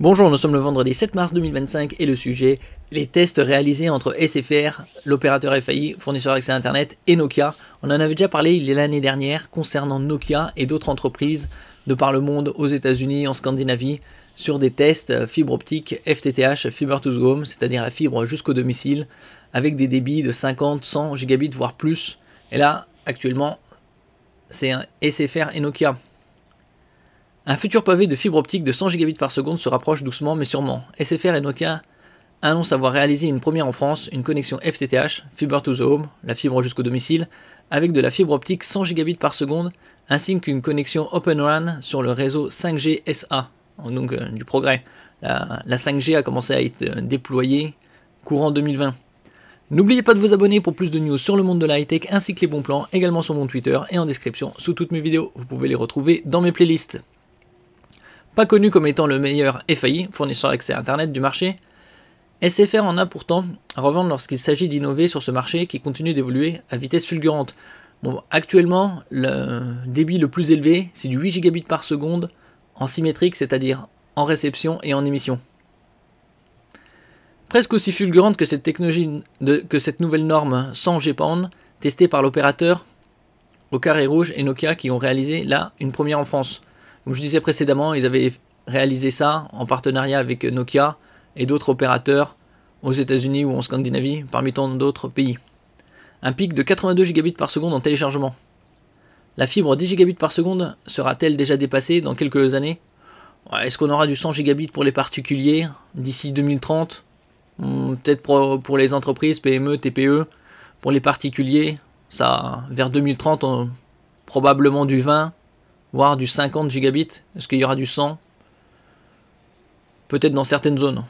Bonjour, nous sommes le vendredi 7 mars 2025 et le sujet, les tests réalisés entre SFR, l'opérateur FAI, fournisseur d'accès à Internet, et Nokia. On en avait déjà parlé l'année dernière concernant Nokia et d'autres entreprises de par le monde, aux États-Unis, en Scandinavie, sur des tests fibre optique FTTH, Fiber to the Home, c'est-à-dire la fibre jusqu'au domicile, avec des débits de 50, 100 gigabits, voire plus. Et là, actuellement, c'est un SFR et Nokia. Un futur pavé de fibre optique de 100 gigabits par seconde se rapproche doucement mais sûrement. SFR et Nokia annoncent avoir réalisé une première en France, une connexion FTTH, Fiber to the Home, la fibre jusqu'au domicile, avec de la fibre optique 100 gigabits par seconde, ainsi qu'une connexion Open RAN sur le réseau 5G SA. Donc du progrès. La 5G a commencé à être déployée courant 2020. N'oubliez pas de vous abonner pour plus de news sur le monde de la high-tech ainsi que les bons plans, également sur mon Twitter et en description sous toutes mes vidéos. Vous pouvez les retrouver dans mes playlists. Pas connu comme étant le meilleur FAI, fournisseur d'accès à Internet du marché, SFR en a pourtant à revendre lorsqu'il s'agit d'innover sur ce marché qui continue d'évoluer à vitesse fulgurante. Bon, actuellement, le débit le plus élevé, c'est du 8 gigabits par seconde en symétrique, c'est-à-dire en réception et en émission. Presque aussi fulgurante que cette technologie, que cette nouvelle norme 100 GPON, testée par l'opérateur au carré rouge et Nokia qui ont réalisé là une première en France. Comme je disais précédemment, ils avaient réalisé ça en partenariat avec Nokia et d'autres opérateurs aux États-Unis ou en Scandinavie, parmi tant d'autres pays. Un pic de 82 gigabits par seconde en téléchargement. La fibre 10 gigabits par seconde sera-t-elle déjà dépassée dans quelques années? Est-ce qu'on aura du 100 gigabits pour les particuliers d'ici 2030? Peut-être pour les entreprises, PME, TPE. Pour les particuliers, ça, vers 2030, probablement du 20, voire du 50 gigabits. Est-ce qu'il y aura du 100? Peut-être dans certaines zones.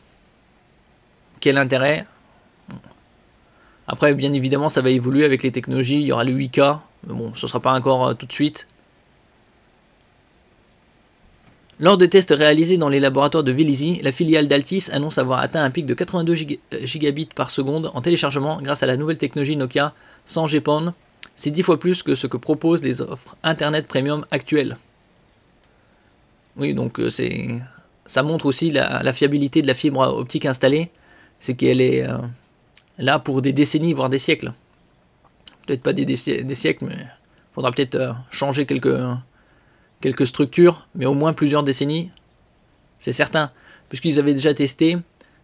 Quel intérêt? Après, bien évidemment, ça va évoluer avec les technologies. Il y aura le 8K. Mais bon, ce ne sera pas encore tout de suite. Lors de tests réalisés dans les laboratoires de Vélizy, la filiale d'Altis annonce avoir atteint un pic de 82 gigabits par seconde en téléchargement grâce à la nouvelle technologie Nokia 100 GPON. C'est 10 fois plus que ce que proposent les offres Internet Premium actuelles. Oui, donc ça montre aussi la fiabilité de la fibre optique installée. C'est qu'elle est là pour des décennies, voire des siècles. Peut-être pas des siècles, mais il faudra peut-être changer quelques structures, mais au moins plusieurs décennies. C'est certain, puisqu'ils avaient déjà testé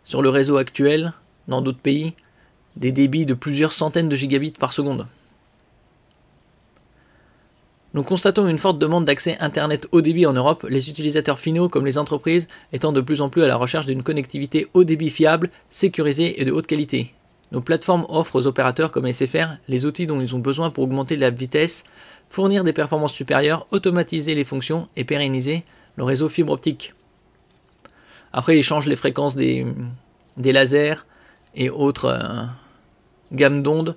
sur le réseau actuel, dans d'autres pays, des débits de plusieurs centaines de gigabits par seconde. Nous constatons une forte demande d'accès Internet haut débit en Europe, les utilisateurs finaux comme les entreprises étant de plus en plus à la recherche d'une connectivité haut débit fiable, sécurisée et de haute qualité. Nos plateformes offrent aux opérateurs comme SFR les outils dont ils ont besoin pour augmenter la vitesse, fournir des performances supérieures, automatiser les fonctions et pérenniser le réseau fibre optique. Après, ils changent les fréquences des lasers et autres gammes d'ondes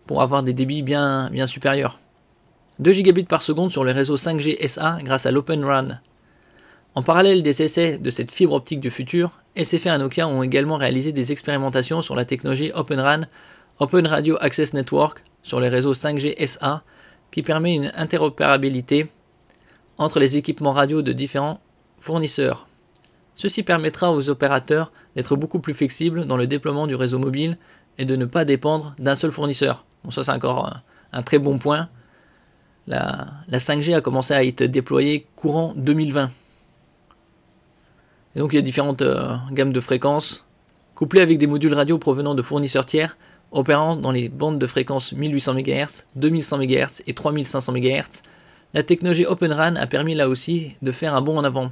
pour avoir des débits bien supérieurs. 2 gigabits par seconde sur le réseau 5G SA grâce à l'Open RAN. En parallèle des essais de cette fibre optique du futur, SFR et Nokia ont également réalisé des expérimentations sur la technologie Open RAN, Open Radio Access Network, sur les réseaux 5G SA, qui permet une interopérabilité entre les équipements radio de différents fournisseurs. Ceci permettra aux opérateurs d'être beaucoup plus flexibles dans le déploiement du réseau mobile et de ne pas dépendre d'un seul fournisseur. Bon, ça c'est encore un très bon point. La 5G a commencé à être déployée courant 2020. Et donc il y a différentes gammes de fréquences, couplées avec des modules radio provenant de fournisseurs tiers, opérant dans les bandes de fréquences 1800 MHz, 2100 MHz et 3500 MHz. La technologie Open RAN a permis là aussi de faire un bond en avant.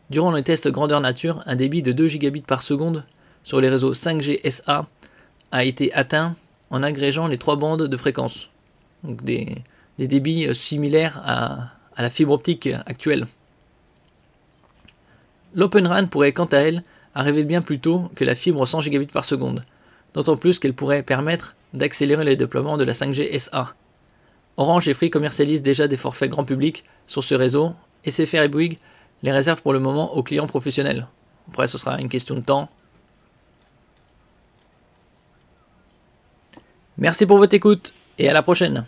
Durant le test grandeur nature, un débit de 2 gigabits par seconde sur les réseaux 5G SA a été atteint en agrégeant les 3 bandes de fréquences. Donc des débits similaires à la fibre optique actuelle. L'Open RAN pourrait quant à elle arriver bien plus tôt que la fibre 100 gigabits par seconde, d'autant plus qu'elle pourrait permettre d'accélérer le déploiement de la 5G SA. Orange et Free commercialisent déjà des forfaits grand public sur ce réseau, et SFR et Bouygues les réservent pour le moment aux clients professionnels. Après, ce sera une question de temps. Merci pour votre écoute, et à la prochaine.